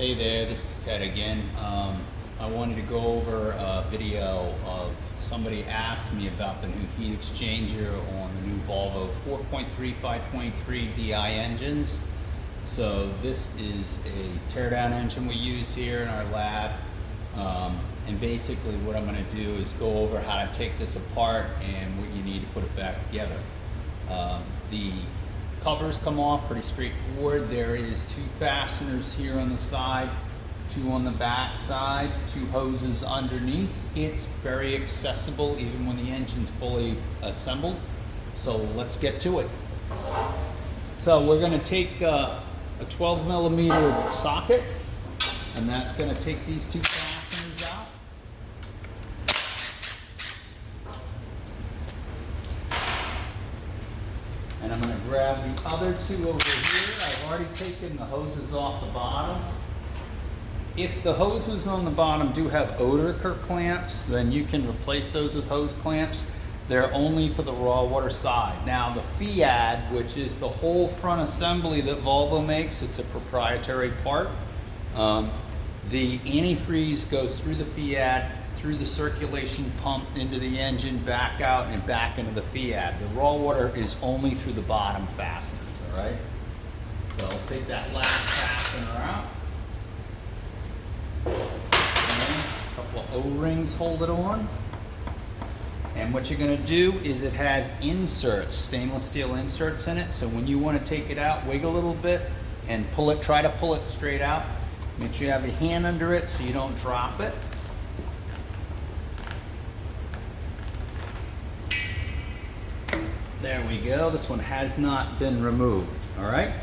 Hey there, this is Ted again. I wanted to go over a video of somebody asked me about the new heat exchanger on the new Volvo 4.3, 5.3 DI engines. So this is a teardown engine we use here in our lab. And basically what I'm going to do is go over how to take this apart and what you need to put it back together. The covers come off pretty straightforward. There is two fasteners here on the side, two on the back side, two hoses underneath. It's very accessible even when the engine's fully assembled. So let's get to it. So we're going to take a 12 millimeter socket, and that's going to take these two fasteners out. And I'm going to grab the other two over here. I've already taken the hoses off the bottom. If the hoses on the bottom do have odor clamps, then you can replace those with hose clamps. They're only for the raw water side. Now the FIAD, which is the whole front assembly that Volvo makes, it's a proprietary part. The antifreeze goes through the FIAD, through the circulation pump into the engine, back out and back into the FIAD. The raw water is only through the bottom fasteners, all right? So I'll take that last fastener out. And a couple of O-rings hold it on. And what you're gonna do is it has inserts, stainless steel inserts in it. So when you wanna take it out, wiggle a little bit and pull it, try to pull it straight out. Make sure you have your hand under it so you don't drop it. There we go. This one has not been removed. All right.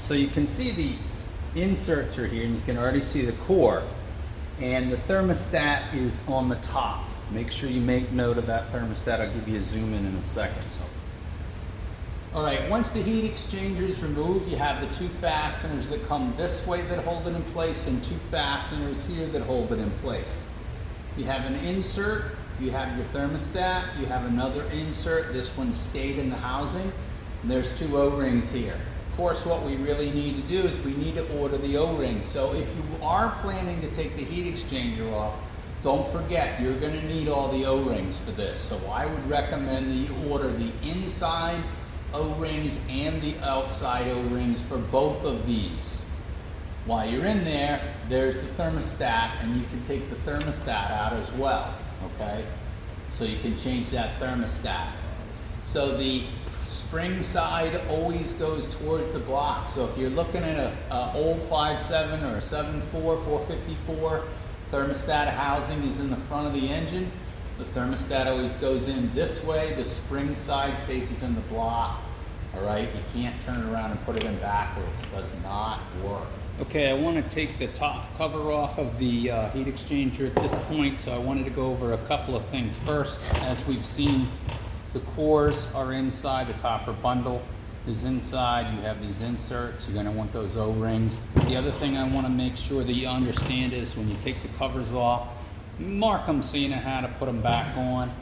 So you can see the inserts are here, and you can already see the core. And the thermostat is on the top. Make sure you make note of that thermostat. I'll give you a zoom in a second. So, all right. Once the heat exchanger is removed, you have the two fasteners that come this way that hold it in place, and two fasteners here that hold it in place. You have an insert. You have your thermostat, you have another insert. This one stayed in the housing. And there's two O-rings here. Of course, what we really need to do is we need to order the O-rings. So if you are planning to take the heat exchanger off, don't forget you're going to need all the O-rings for this. So I would recommend that you order the inside O-rings and the outside O-rings for both of these. While you're in there, there's the thermostat, and you can take the thermostat out as well. Okay, so you can change that thermostat. So the spring side always goes towards the block. So if you're looking at a old 5.7 or a 7.4, 454, thermostat housing is in the front of the engine. The thermostat always goes in this way. The spring side faces in the block. All right, you can't turn it around and put it in backwards. It does not work. Okay, I want to take the top cover off of the heat exchanger at this point, so I wanted to go over a couple of things. First, as we've seen, the cores are inside, the copper bundle is inside, you have these inserts, you're going to want those O-rings. The other thing I want to make sure that you understand is when you take the covers off, mark them so you know how to put them back on.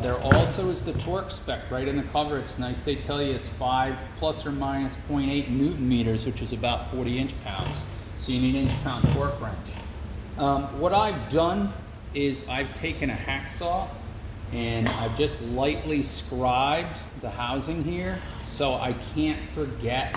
There also is the torque spec right in the cover. It's nice. They tell you it's 5 plus or minus 0.8 Newton meters, which is about 40 inch-pounds. So you need an inch-pound torque wrench. What I've done is I've taken a hacksaw and I've just lightly scribed the housing here so I can't forget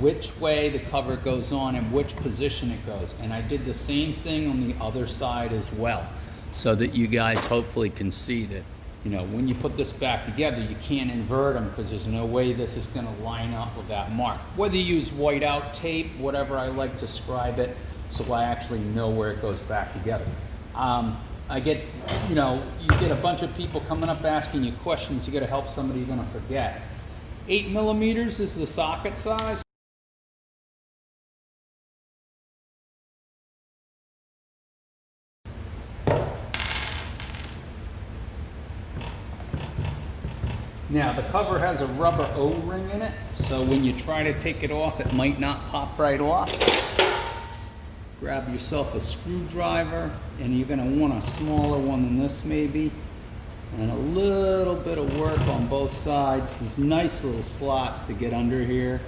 which way the cover goes on and which position it goes. And I did the same thing on the other side as well, so that you guys hopefully can see that, you know, when you put this back together, you can't invert them because there's no way this is going to line up with that mark. Whether you use whiteout tape, whatever I like to scribe it, so I actually know where it goes back together. I get, you know, you get a bunch of people coming up asking you questions. You got to help somebody you're going to forget. 8 millimeters is the socket size. Now the cover has a rubber O-ring in it, so when you try to take it off, it might not pop right off. Grab yourself a screwdriver, and you're going to want a smaller one than this maybe, and a little bit of work on both sides. These nice little slots to get under here.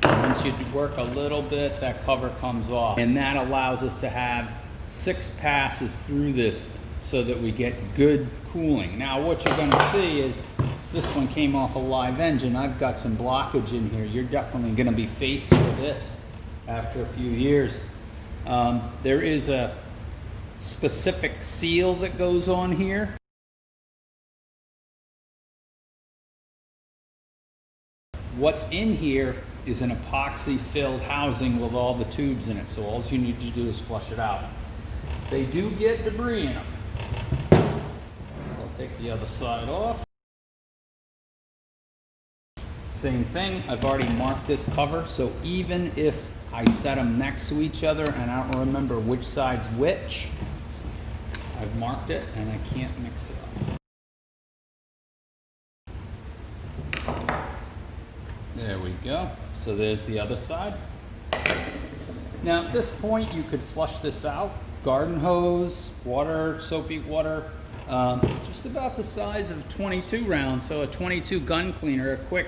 And once you work a little bit, that cover comes off. And that allows us to have 6 passes through this so that we get good cooling. Now what you're gonna see is this one came off a live engine. I've got some blockage in here. You're definitely gonna be faced with this after a few years. There is a specific seal that goes on here. What's in here is an epoxy filled housing with all the tubes in it, so all you need to do is flush it out. They do get debris in them. So I'll take the other side off. Same thing, I've already marked this cover, so even if I set them next to each other and I don't remember which side's which, I've marked it and I can't mix it up. There we go. So there's the other side. Now at this point you could flush this out. Garden hose, water, soapy water, just about the size of 22 rounds. So a 22 gun cleaner, a quick,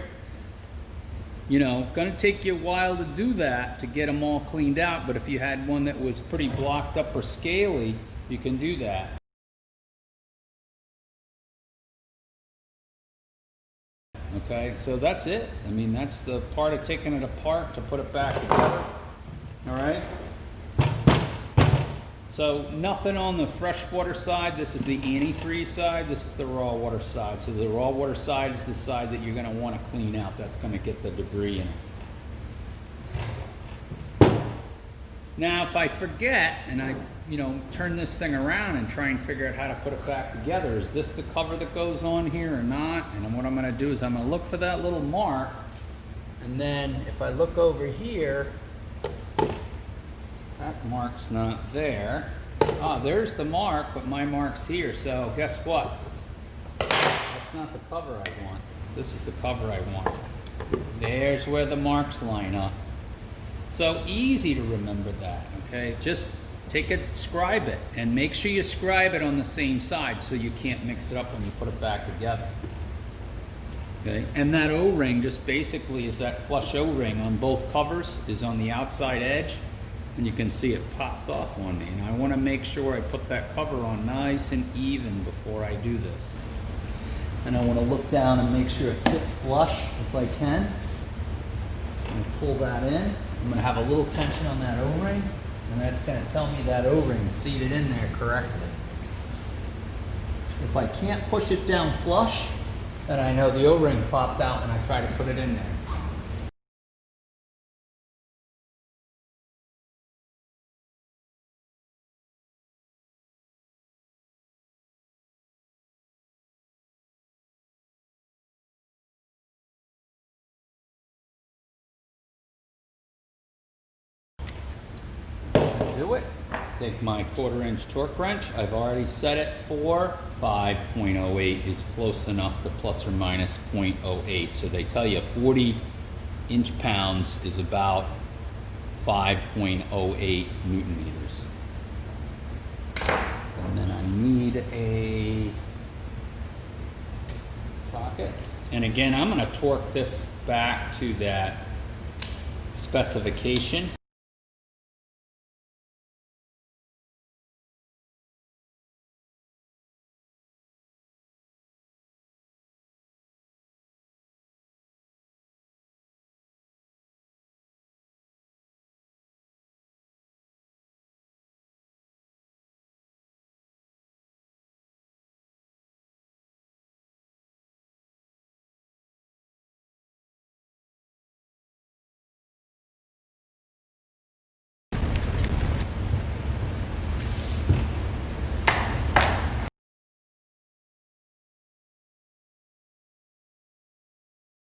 gonna take you a while to do that, to get them all cleaned out. But if you had one that was pretty blocked up or scaly, you can do that. Okay, so that's it. I mean, that's the part of taking it apart to put it back together. All right. So nothing on the freshwater side. This is the antifreeze side. This is the raw water side. So the raw water side is the side that you're going to want to clean out. That's going to get the debris in it. Now, if I forget and I, turn this thing around and try and figure out how to put it back together, is this the cover that goes on here or not? And then what I'm going to do is I'm going to look for that little mark. And then if I look over here, that mark's not there. Ah, there's the mark, but my mark's here. So guess what? That's not the cover I want. This is the cover I want. There's where the marks line up. So easy to remember that, okay? Just take it, scribe it, and make sure you scribe it on the same side so you can't mix it up when you put it back together. Okay, and that O-ring just basically is that flush O-ring on both covers, is on the outside edge, and you can see it popped off on me. And I want to make sure I put that cover on nice and even before I do this. And I want to look down and make sure it sits flush if I can. I'm going to pull that in. I'm going to have a little tension on that O-ring, and that's going to tell me that O-ring is seated in there correctly. If I can't push it down flush, then I know the O-ring popped out and I try to put it in there. Do it. Take my 1/4-inch torque wrench. I've already set it for 5.08 is close enough to plus or minus 0.08. So they tell you 40 inch-pounds is about 5.08 Newton meters. And then I need a socket. And again, I'm going to torque this back to that specification.